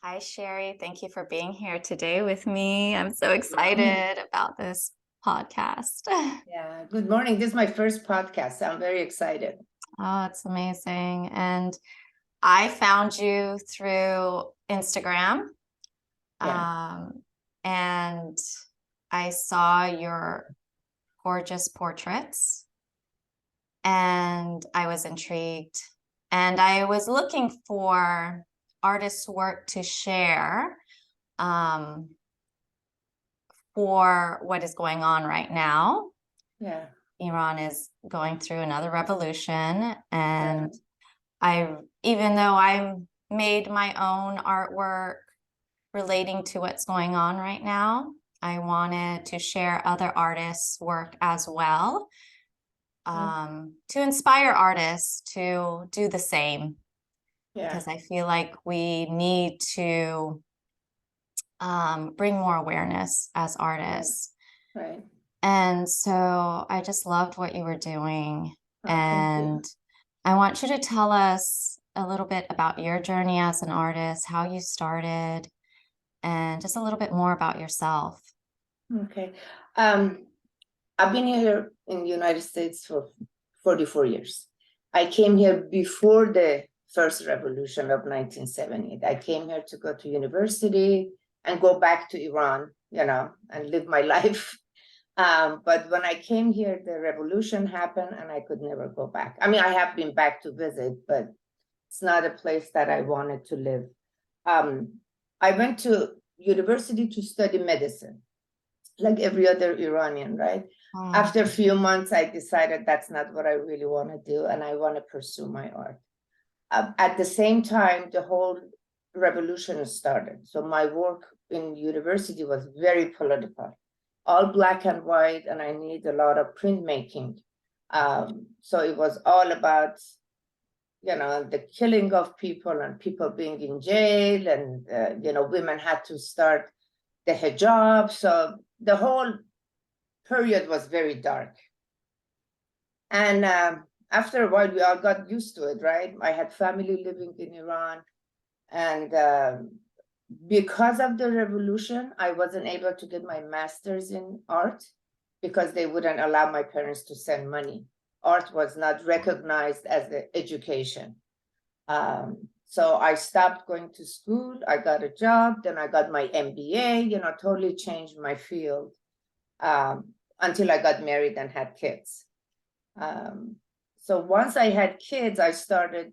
Hi, Sheri. Thank you for being here today with me. I'm so excited about this podcast. Yeah, good morning. This is my first podcast. I'm very excited. Oh, it's amazing. And I found you through Instagram. Yeah. Um, and I saw your gorgeous portraits and I was intrigued. And I was looking for artists' work to share. Um, for what is going on right now. Yeah. Iran is going through another revolution, and Right. even though I made my own artwork relating to what's going on right now, I wanted to share other artists' work as well, to inspire artists to do the same, Yeah. because I feel like we need to bring more awareness as artists. Right. And so I just loved what you were doing. Oh, thank you. And I want you to tell us a little bit about your journey as an artist, how you started, and just a little bit more about yourself. Okay. Um, I've been here in the United States for 44 years. I came here before the first revolution of 1978. I came here to go to university and go back to Iran, and live my life. But when I came here, the revolution happened and I could never go back. I mean, I have been back to visit, but it's not a place that I wanted to live. I went to university to study medicine, like every other Iranian, right? After a few months, I decided that's not what I really want to do, and I want to pursue my art. At the same time, the whole revolution started. So my work in university was very political, all black and white, and I need a lot of printmaking. So it was all about the killing of people and people being in jail, and women had to start the hijab. So the whole period was very dark. And after a while, we all got used to it, right? I had family living in Iran, and because of the revolution, I wasn't able to get my master's in art because they wouldn't allow my parents to send money. Art was not recognized as an education. So I stopped going to school. I got a job. Then I got my MBA, totally changed my field, until I got married and had kids. So once I had kids, I started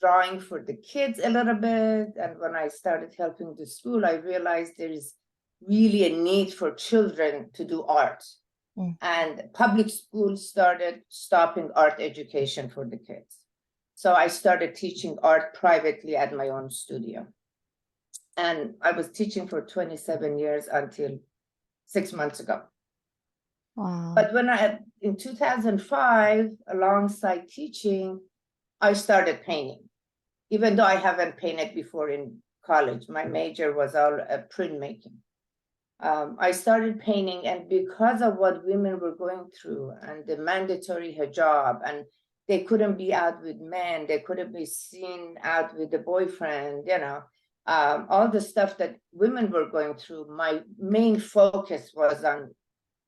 drawing for the kids a little bit. And when I started helping the school, I realized there is really a need for children to do art. And public schools started stopping art education for the kids. So I started teaching art privately at my own studio. And I was teaching for 27 years until 6 months ago. Wow. But in 2005, alongside teaching, I started painting. Even though I haven't painted before in college, my major was all printmaking. I started painting, and because of what women were going through and the mandatory hijab, and they couldn't be out with men, they couldn't be seen out with the boyfriend, all the stuff that women were going through, my main focus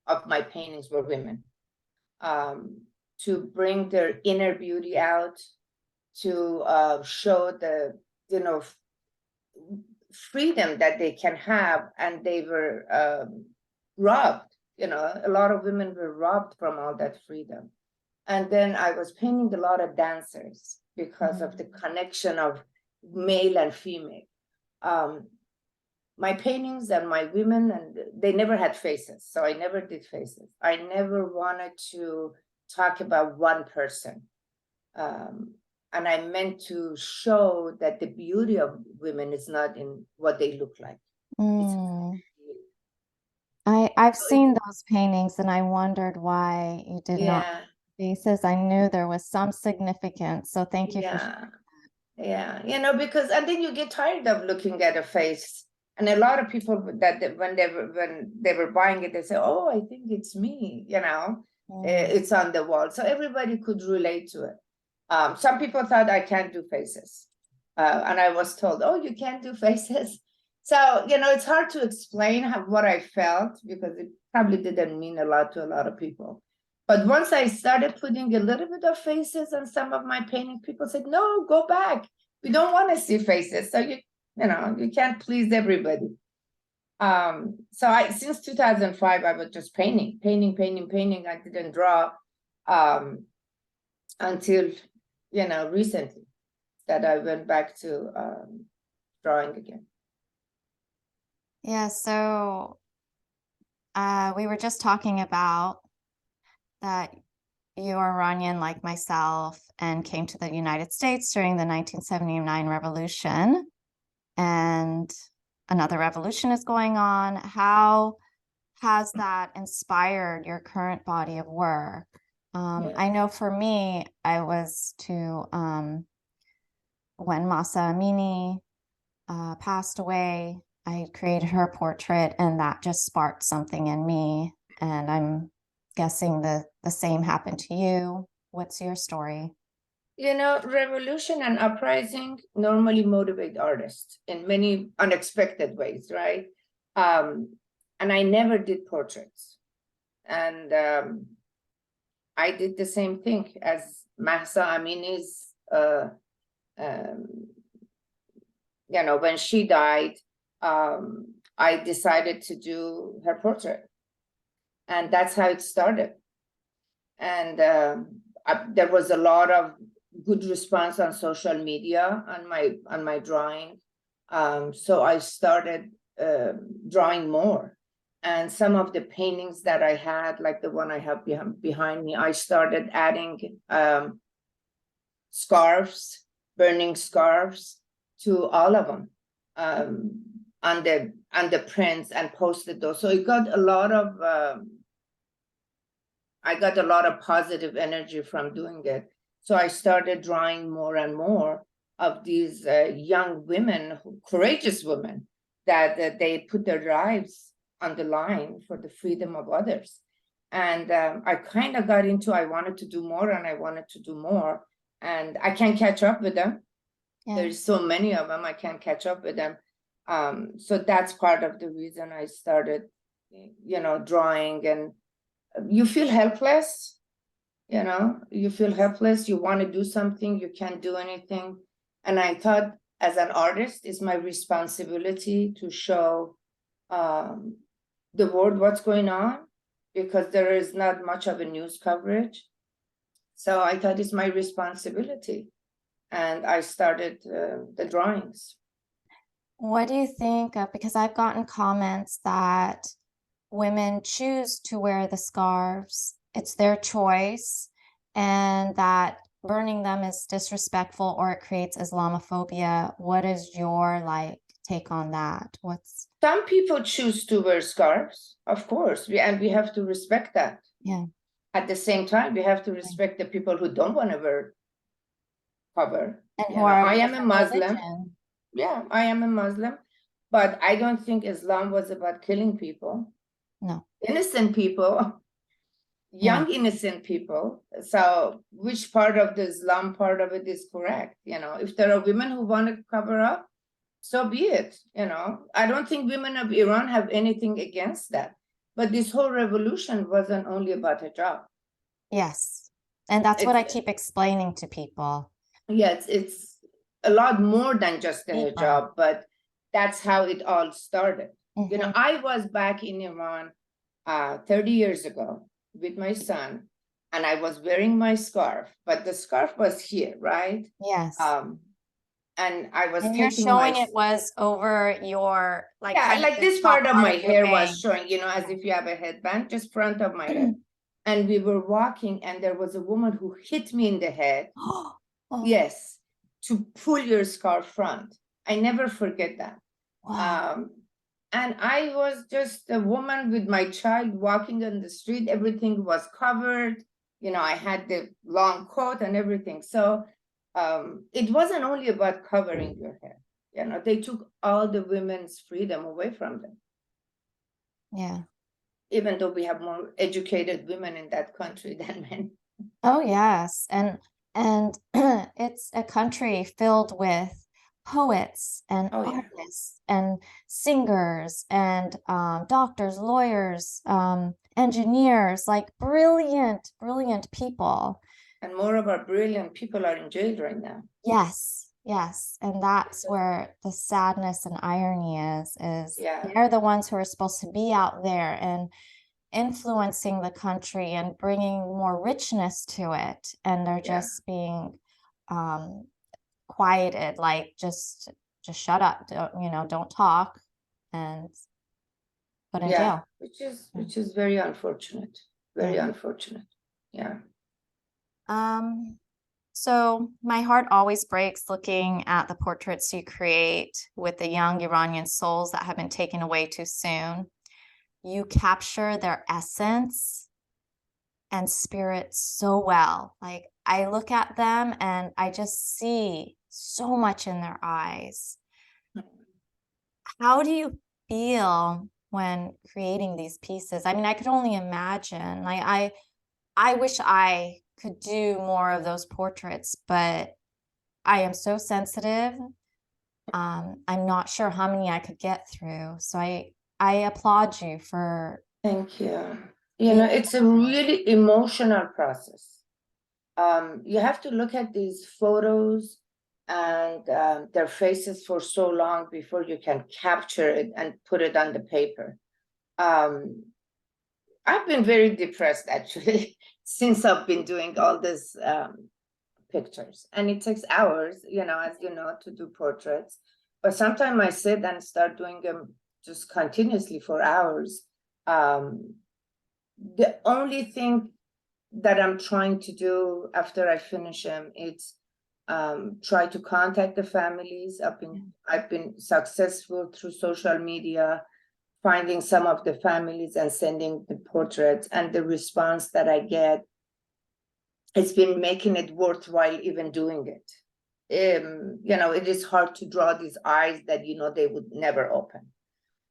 of my paintings were women, to bring their inner beauty out, to show the freedom that they can have. And they were robbed. A lot of women were robbed from all that freedom. And then I was painting a lot of dancers because of the connection of male and female. My paintings and my women, and they never had faces, so I never did faces. I never wanted to talk about one person. And I meant to show that the beauty of women is not in what they look like. I've seen those paintings and I wondered why you did not have faces. I knew there was some significance. So thank you for sharing. Yeah, because and then you get tired of looking at a face. And a lot of people that when they were buying it, they say, "Oh, I think it's me," it's on the wall. So everybody could relate to it. Some people thought I can't do faces. And I was told, oh, you can't do faces. So, it's hard to explain what I felt because it probably didn't mean a lot to a lot of people. But once I started putting a little bit of faces on some of my painting, people said, no, go back. We don't want to see faces. So you can't please everybody. So since 2005, I was just painting. I didn't draw until, recently that I went back to drawing again. Yeah, so we were just talking about that you're Iranian like myself and came to the United States during the 1979 revolution, and another revolution is going on. How has that inspired your current body of work? I know for me, I was to when Masa Amini passed away, I created her portrait, and that just sparked something in me. And I'm guessing the same happened to you. What's your story? Revolution and uprising normally motivate artists in many unexpected ways, right? And I never did portraits. And I did the same thing as Mahsa Amini's, when she died, I decided to do her portrait. And that's how it started. And there was a lot of good response on social media on my drawing. So I started drawing more. And some of the paintings that I had, like the one I have behind me, I started adding scarves, burning scarves to all of them on the prints, and posted those. So it got a lot of I got a lot of positive energy from doing it. So I started drawing more and more of these young women, courageous women, that they put their lives on the line for the freedom of others. And I kind of got into, I wanted to do more, and I wanted to do more. And I can't catch up with them. Yeah. There's so many of them, I can't catch up with them. So that's part of the reason I started, drawing. And you feel helpless, you feel helpless, you want to do something, you can't do anything. And I thought, as an artist, it's my responsibility to show the world what's going on, because there is not much of a news coverage. So I thought it's my responsibility, and I started the drawings. What do you think of, because I've gotten comments that women choose to wear the scarves, it's their choice, and that burning them is disrespectful or it creates Islamophobia. What is your take on that? Some people choose to wear scarves, of course, and we have to respect that. Yeah. At the same time, we have to respect the people who don't want to wear cover. And who are I am a Muslim. religion. Yeah, I am a Muslim, but I don't think Islam was about killing people. No. Innocent people, young innocent people. So which part of the Islam part of it is correct? If there are women who want to cover up, so be it. I don't think women of Iran have anything against that. But this whole revolution wasn't only about hijab. Yes. And that's what I keep explaining to people. Yes, it's a lot more than just the hijab, but that's how it all started. Mm-hmm. I was back in Iran 30 years ago with my son, and I was wearing my scarf, but the scarf was here, right? Yes. And I was you're showing it was over your this part of my hair was showing, as if you have a headband, just front of my head. And we were walking, and there was a woman who hit me in the head. Oh. Yes, to pull your scarf front. I never forget that. Wow. And I was just a woman with my child walking on the street. Everything was covered. I had the long coat and everything. So it wasn't only about covering your hair. They took all the women's freedom away from them. Yeah. Even though we have more educated women in that country than men. Oh, yes. And it's a country filled with poets and Oh yeah. artists and singers and doctors, lawyers, engineers, like brilliant, brilliant people. And more of our brilliant people are in jail right now. Yes, yes. And that's where the sadness and irony is Yeah, they're the ones who are supposed to be out there and influencing the country and bringing more richness to it. And they're yeah, just being um, quieted, like just shut up, don't talk and put in yeah. jail. Which is very unfortunate. Very Yeah. unfortunate. Yeah. So my heart always breaks looking at the portraits you create with the young Iranian souls that have been taken away too soon. You capture their essence and spirit so well. Like I look at them and I just see so much in their eyes. How do you feel when creating these pieces? I mean, I could only imagine. Like I wish I could do more of those portraits, but I am so sensitive. I'm not sure how many I could get through. So I applaud you for Thank you. being It's a really emotional process. You have to look at these photos and their faces for so long before you can capture it and put it on the paper. Um, I've been very depressed actually since I've been doing all these pictures, and it takes hours, as you know, to do portraits. But sometimes I sit and start doing them just continuously for hours. Um, the only thing that I'm trying to do after I finish them is try to contact the families. I've been successful through social media, finding some of the families and sending the portraits, and the response that I get, it's been making it worthwhile even doing it. It is hard to draw these eyes that they would never open.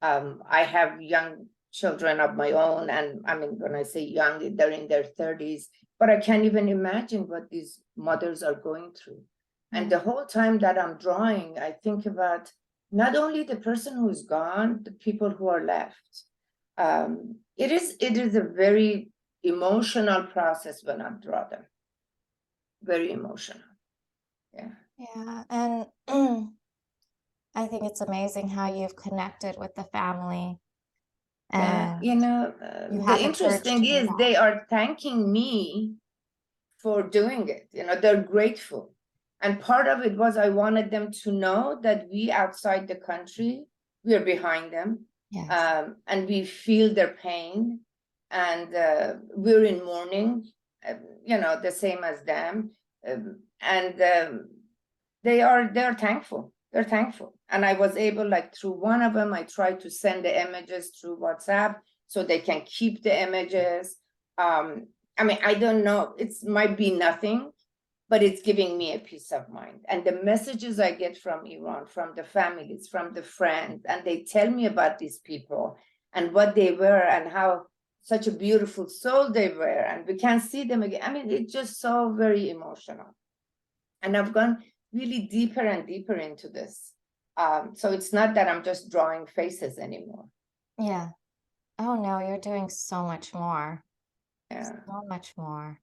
I have young children of my own, and I mean, when I say young, they're in their 30s, but I can't even imagine what these mothers are going through. And the whole time that I'm drawing, I think about not only the person who's gone, the people who are left. It is a very emotional process when I draw them. Very emotional. Yeah. Yeah, and I think it's amazing how you've connected with the family Yeah, and you the had the courage interesting to do is that. they are thanking me for doing it. They're grateful. And part of it was I wanted them to know that we outside the country, we're behind them, Yes. and we feel their pain, and we're in mourning, the same as them. And they're thankful. They're thankful. And I was able, like through one of them, I tried to send the images through WhatsApp so they can keep the images. I mean, I don't know, it might be nothing, but it's giving me a peace of mind. And the messages I get from Iran, from the families, from the friends, and they tell me about these people and what they were and how such a beautiful soul they were, and we can't see them again. I mean, it's just so very emotional. And I've gone really deeper and deeper into this. So it's not that I'm just drawing faces anymore. Yeah. Oh no, you're doing so much more. Yeah. So much more.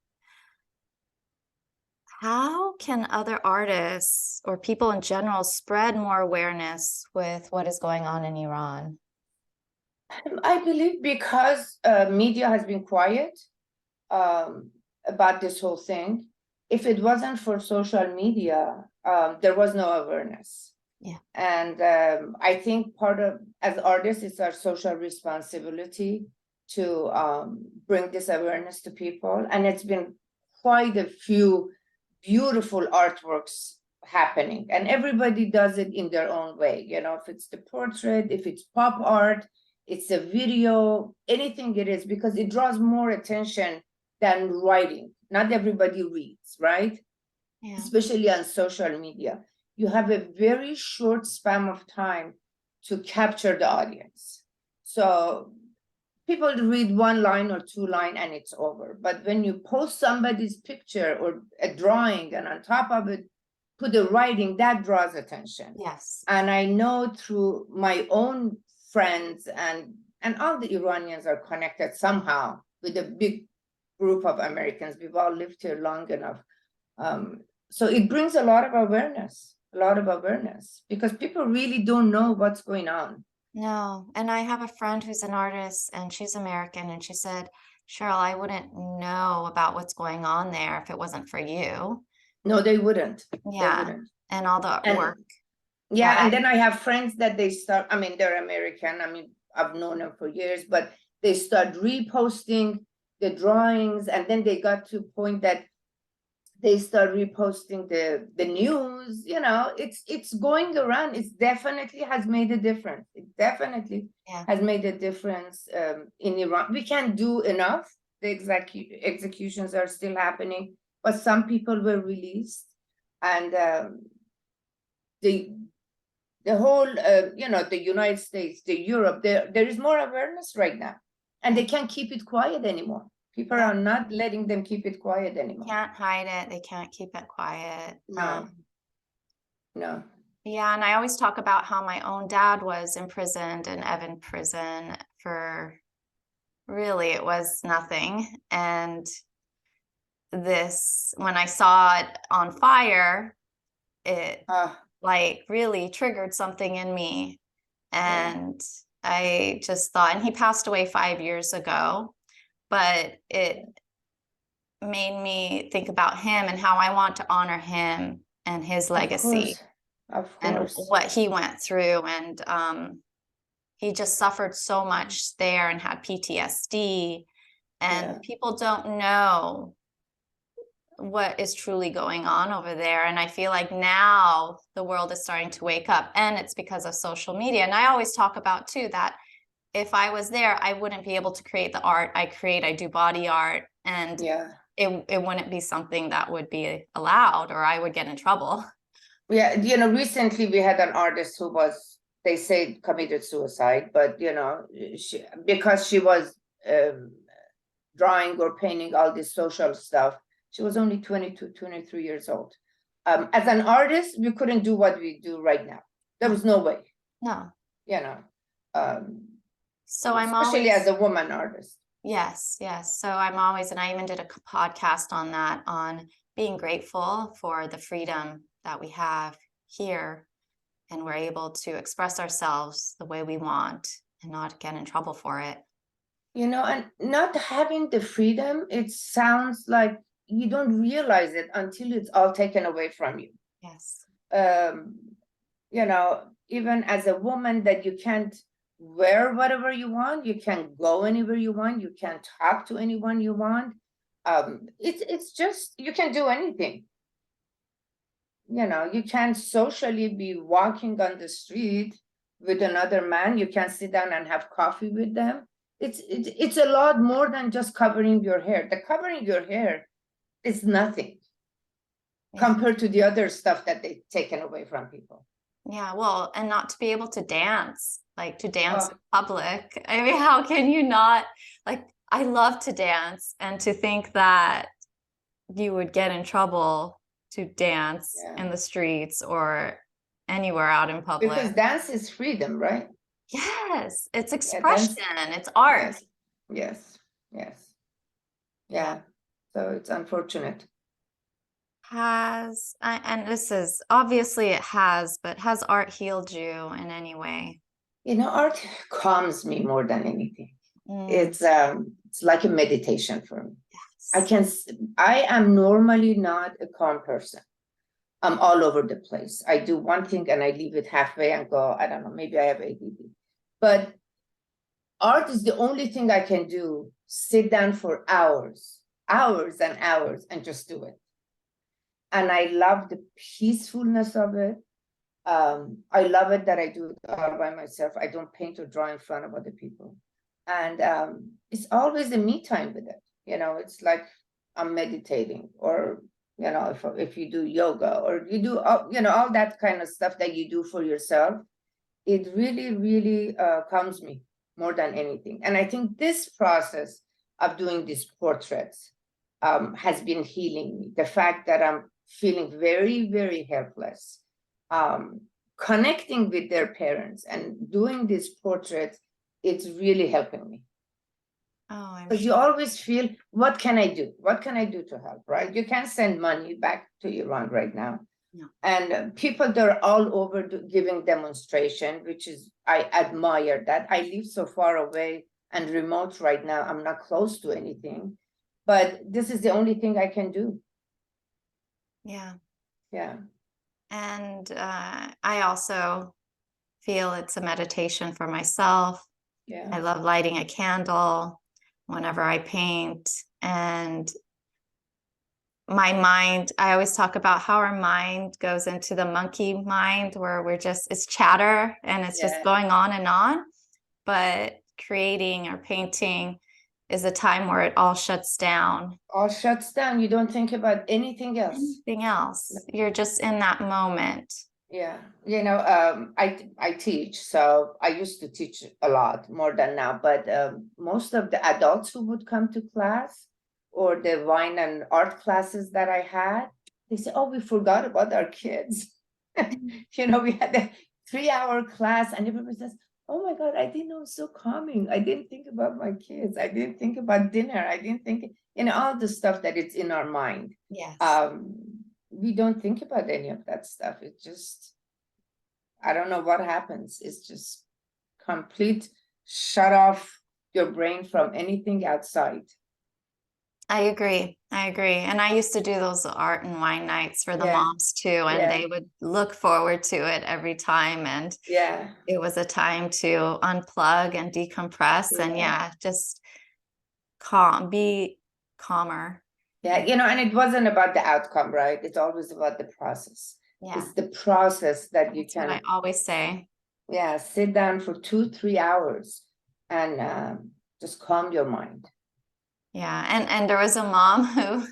How can other artists or people in general spread more awareness with what is going on in Iran? I believe because media has been quiet about this whole thing. If it wasn't for social media, there was no awareness. Yeah. And I think part of, as artists, it's our social responsibility to bring this awareness to people. And it's been quite a few beautiful artworks happening, and everybody does it in their own way. If it's the portrait, if it's pop art, it's a video, anything it is, because it draws more attention than writing. Not everybody reads, right? Yeah. Especially on social media. You have a very short span of time to capture the audience. So people read one line or two line and it's over. But when you post somebody's picture or a drawing, and on top of it, put a writing that draws attention. Yes. And I know through my own friends and all the Iranians are connected somehow with a big group of Americans. We've all lived here long enough. So it brings a lot of awareness, because people really don't know what's going on. No, and I have a friend who's an artist and she's American, and she said, Sheryl, I wouldn't know about what's going on there if it wasn't for you. No, they wouldn't. They Yeah. wouldn't. And all the And- work. Yeah, that and then I have friends that they start, I mean, they're American. I mean, I've known them for years, but they start reposting the drawings, and then they got to a point that they start reposting the news. You know, it's going around. It's definitely has made a difference. It definitely Yeah. has made a difference in Iran. We can't do enough. The executions are still happening, but some people were released, and the whole, you know, the United States, the Europe, there is more awareness right now, and they can't keep it quiet anymore. People Yeah. are not letting them keep it quiet anymore. Can't hide it. They can't keep it quiet. No. No. Yeah, and I always talk about how my own dad was imprisoned in Evan prison for really it was nothing. And this, when I saw it on fire, it like really triggered something in me. And I just thought, and he passed away 5 years ago, but it made me think about him and how I want to honor him and his legacy. Of and course. what he went through. And he just suffered so much there and had PTSD. And people don't know what is truly going on over there. And I feel like now the world is starting to wake up, and it's because of social media. And I always talk about too that if I was there, I wouldn't be able to create the art I create. I do body art, and it wouldn't be something that would be allowed, or I would get in trouble. Yeah, you know, recently we had an artist who was, they say, committed suicide, but you know, because she was drawing or painting all this social stuff, she was only 22, 23 years old. As an artist, we couldn't do what we do right now. There was no way. No. You know. So I'm especially always, as a woman artist. Yes. So I'm always, and I even did a podcast on that, on being grateful for the freedom that we have here, and we're able to express ourselves the way we want and not get in trouble for it. You know, and not having the freedom, it sounds like you don't realize it until it's all taken away from you. Yes. You know, even as a woman, that you can't wear whatever you want, you can't go anywhere you want, you can't talk to anyone you want. It's just, you can do anything. You know, you can't socially be walking on the street with another man. You can sit down and have coffee with them. It's a lot more than just covering your hair. The covering your hair is nothing compared to the other stuff that they've taken away from people. Yeah, well, and not to be able to dance, like to dance in public. I mean, how can you not? Like, I love to dance, and to think that you would get in trouble to dance in the streets or anywhere out in public. Because dance is freedom, right? Yes, it's expression, it's art. Yes. Yeah, so it's unfortunate. And this is, obviously it has, but has art healed you in any way? You know, art calms me more than anything. It's like a meditation for me. Yes. I am normally not a calm person. I'm all over the place. I do one thing and I leave it halfway and go, I don't know, maybe I have ADD. But art is the only thing I can do. Sit down for hours and hours and just do it. And I love the peacefulness of it. I love it that I do it all by myself. I don't paint or draw in front of other people. And it's always a me time with it. You know, it's like I'm meditating, or, you know, if you do yoga, or you do, you know, all that kind of stuff that you do for yourself, it really, really calms me more than anything. And I think this process of doing these portraits has been healing me. The fact that I'm feeling very, very helpless, connecting with their parents and doing these portraits, it's really helping me. Oh, I'm Because you sure. always feel, what can I do? What can I do to help, right? You can't send money back to Iran right now. No. And people, they're all over giving demonstration, which is, I admire that. I live so far away and remote right now. I'm not close to anything, but this is the only thing I can do. Yeah. Yeah. And I also feel it's a meditation for myself. Yeah. I love lighting a candle whenever I paint. And my mind, I always talk about how our mind goes into the monkey mind where it's chatter and it's just Yeah. going on and on. But creating or painting is a time where it all shuts down. All shuts down. You don't think about anything else. Anything else. You're just in that moment. Yeah, I teach, so I used to teach a lot more than now, but most of the adults who would come to class or the wine and art classes that I had, they say, oh, we forgot about our kids. We had a 3-hour class and everybody says, oh my God, I didn't know it was so calming. I didn't think about my kids. I didn't think about dinner. I didn't think, all the stuff that it's in our mind. Yes. We don't think about any of that stuff. It just, I don't know what happens. It's just complete shut off your brain from anything outside. I agree. And I used to do those art and wine nights for the Yeah. moms too, and Yeah. they would look forward to it every time. And Yeah. it was a time to unplug and decompress and Yeah. just be calmer. Yeah, and it wasn't about the outcome, right? It's always about the process. Yeah. It's the process that you That's what I can, always say. yeah, sit down for 2-3 hours and just calm your mind. Yeah. And there was a mom who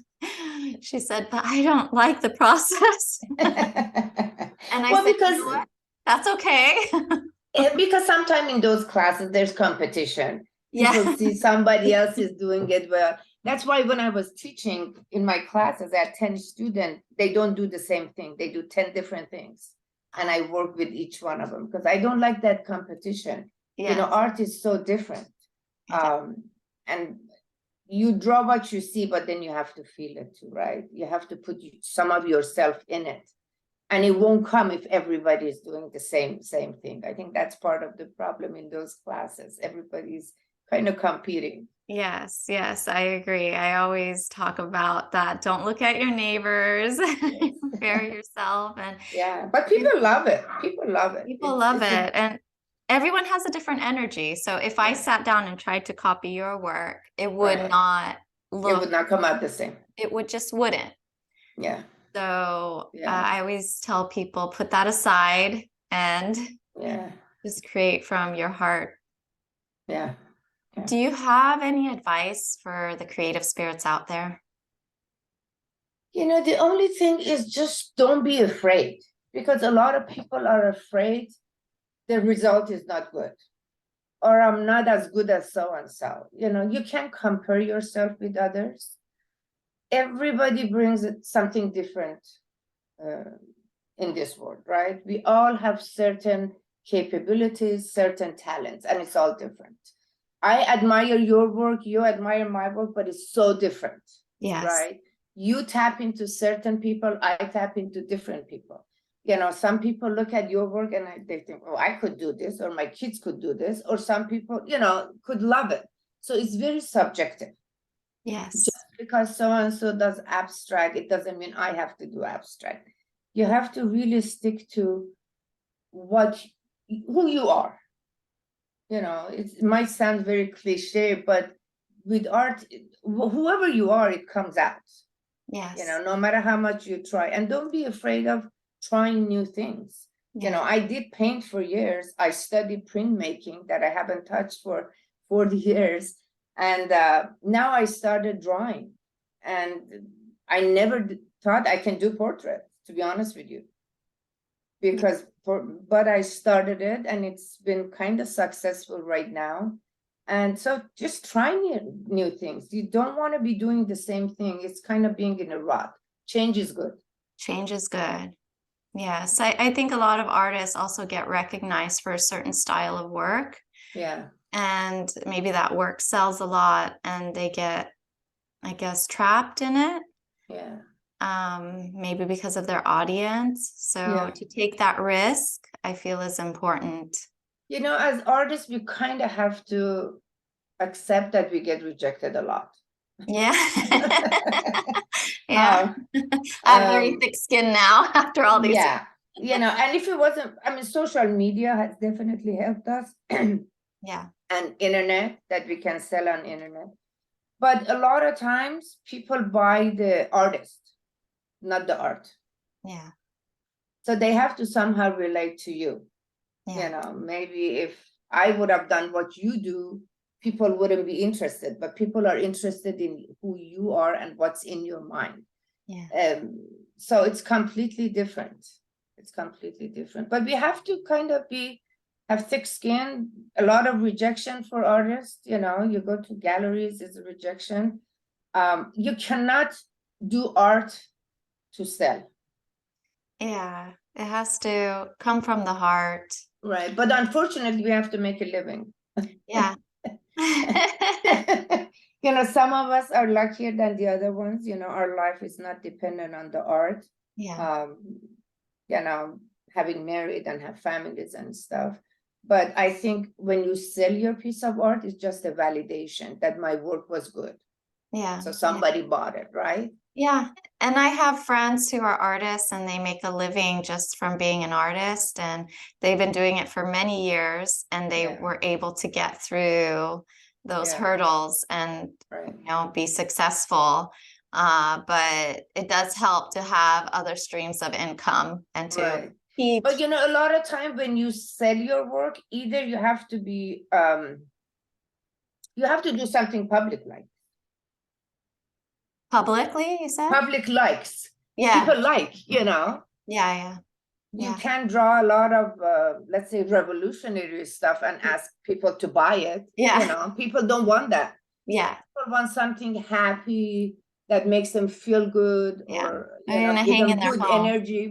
she said, but I don't like the process. And I Well, said, you because know what? That's okay. because sometimes in those classes there's competition. People Yeah. see somebody else is doing it well. That's why when I was teaching in my classes, I had 10 students, they don't do the same thing. They do 10 different things. And I work with each one of them because I don't like that competition. Yeah. Art is so different. And you draw what you see, but then you have to feel it too, right? You have to put some of yourself in it. And it won't come if everybody is doing the same thing. I think that's part of the problem in those classes. Everybody's kind of competing. Yes, I agree. I always talk about that. Don't look at your neighbors, compare yourself. And yeah, but people love it. People love it. People love it. And everyone has a different energy. So if I sat down and tried to copy your work, it would not look. It would not come out the same. It just wouldn't. Yeah. So I always tell people, put that aside and just create from your heart. Yeah. Do you have any advice for the creative spirits out there? The only thing is just don't be afraid, because a lot of people are afraid the result is not good, or I'm not as good as so and so. You can't compare yourself with others. Everybody brings something different in this world, right? We all have certain capabilities, certain talents, and it's all different. I admire your work, you admire my work, but it's so different. Yes. Right? You tap into certain people, I tap into different people. Some people look at your work and they think, oh, I could do this, or my kids could do this, or some people, could love it. So it's very subjective. Yes. Just because so-and-so does abstract, it doesn't mean I have to do abstract. You have to really stick to who you are. It might sound very cliche, but with art, whoever you are, it comes out. Yes. No matter how much you try. And don't be afraid of trying new things. I did paint for years. I studied printmaking that I haven't touched for 40 years. And now I started drawing. And I never thought I can do portraits, to be honest with you. But I started it and it's been kind of successful right now. And so just try new things. You don't want to be doing the same thing. It's kind of being in a rut. Change is good. Change is good. Yes, I think a lot of artists also get recognized for a certain style of work, Yeah, and maybe that work sells a lot and they get, I guess, trapped in it, yeah, maybe because of their audience. So yeah. to take that risk, I feel is important. You know, as artists, we kind of have to accept that we get rejected a lot. Yeah. Yeah. Um, I have very um, thick skin now after all these. yeah, you know, and if it wasn't, I mean, social media has definitely helped us, Yeah. and internet, that we can sell on internet. But a lot of times people buy the artist, not the art. Yeah. So they have to somehow relate to you. You Yeah. know, maybe if I would have done what you do, people wouldn't be interested, but people are interested in who you are and what's in your mind. Yeah. So it's completely different. It's completely different. But we have to kind of have thick skin. A lot of rejection for artists. You know, you go to galleries, it's a rejection. You cannot do art to sell. Yeah. It has to come from the heart. Right. But unfortunately, we have to make a living. Yeah. You know, some of us are luckier than the other ones. You know, our life is not dependent on the art. Yeah. Um, you know, having married and have families and stuff. But I think when you sell your piece of art, it's just a validation that my work was good. Yeah. So somebody bought it, right? Yeah. And I have friends who are artists and they make a living just from being an artist, and they've been doing it for many years and they Yeah. were able to get through those Yeah. hurdles and Right. be successful. But it does help to have other streams of income and to Right. keep But you know, a lot of time when you sell your work, either you have to be you have to do something public, like publicly, you said? public likes. Yeah. People like, you know. Yeah. Yeah. You Yeah. can draw a lot of let's say revolutionary stuff and ask people to buy it. Yeah. You know, people don't want that. Yeah. People want something happy that makes them feel good, Yeah. or you They're know, gonna give hang them in their good home. energy,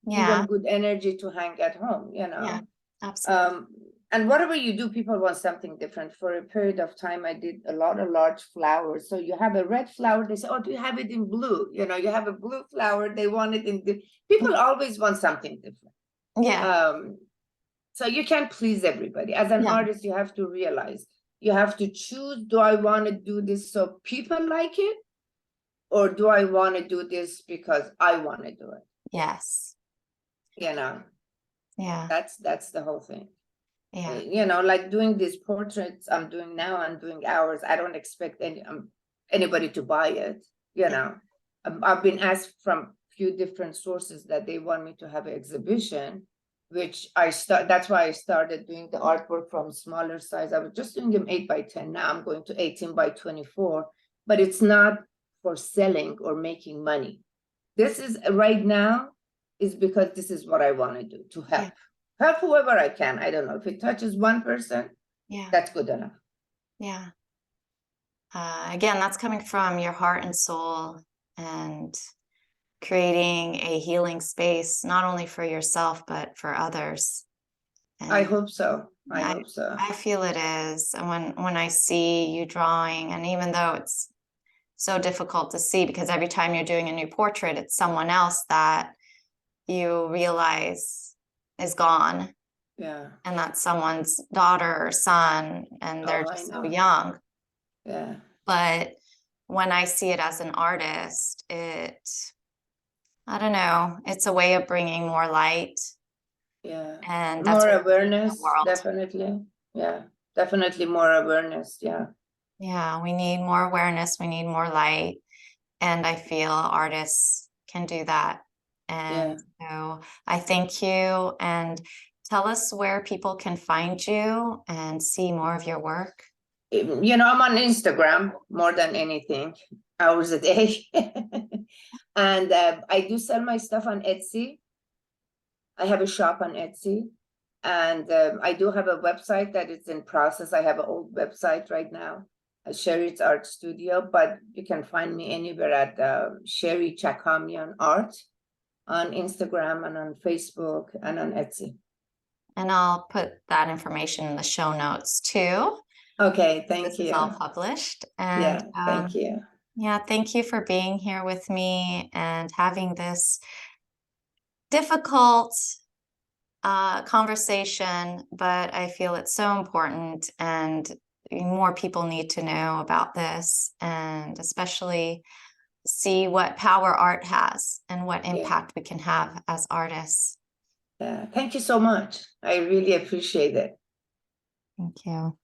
give Yeah. them good energy to hang at home, you know. Yeah. Absolutely. And whatever you do, people want something different. For a period of time, I did a lot of large flowers. So you have a red flower, they say, oh, do you have it in blue? You know, you have a blue flower, they want it in people always want something different. Yeah. So you can't please everybody. As an Yeah. artist, you have to realize, you have to choose, do I want to do this so people like it? Or do I want to do this because I want to do it? Yes. You know, Yeah. that's the whole thing. Yeah. You know, like doing these portraits I'm doing now, I'm doing hours. I don't expect anybody to buy it. You know, I've been asked from few different sources that they want me to have an exhibition, which that's why I started doing the artwork from smaller size. I was just doing them 8x10. Now I'm going to 18x24, but it's not for selling or making money. This is right now is because this is what I want to do, to help. Help whoever I can. I don't know if it touches one person, Yeah. that's good enough. Yeah. Again, that's coming from your heart and soul and creating a healing space, not only for yourself, but for others. And I hope so. I hope so. I feel it is. And when I see you drawing, and even though it's so difficult to see because every time you're doing a new portrait, it's someone else that you realize is gone. Yeah. And that's someone's daughter or son, and they're Oh, I just so know. young. Yeah. But when I see it as an artist, I don't know, it's a way of bringing more light. Yeah. And that's More what we need in the awareness, world. definitely. Yeah. Definitely more awareness. Yeah. Yeah, we need more awareness, we need more light. And I feel artists can do that. And so I thank you, and tell us where people can find you and see more of your work. You know, I'm on Instagram more than anything, hours a day. And I do sell my stuff on Etsy. I have a shop on Etsy. And I do have a website that is in process. I have an old website right now, Sheri's Art Studio, but you can find me anywhere at Sheri Chakamian Art. on Instagram and on Facebook and on Etsy. And I'll put that information in the show notes too. Okay, thank This you. is all published. Yeah, And thank you. yeah, thank you for being here with me and having this difficult conversation, but I feel it's so important and more people need to know about this and especially see what power art has and what Yeah. impact we can have as artists. Yeah, thank you so much. I really appreciate it. Thank you.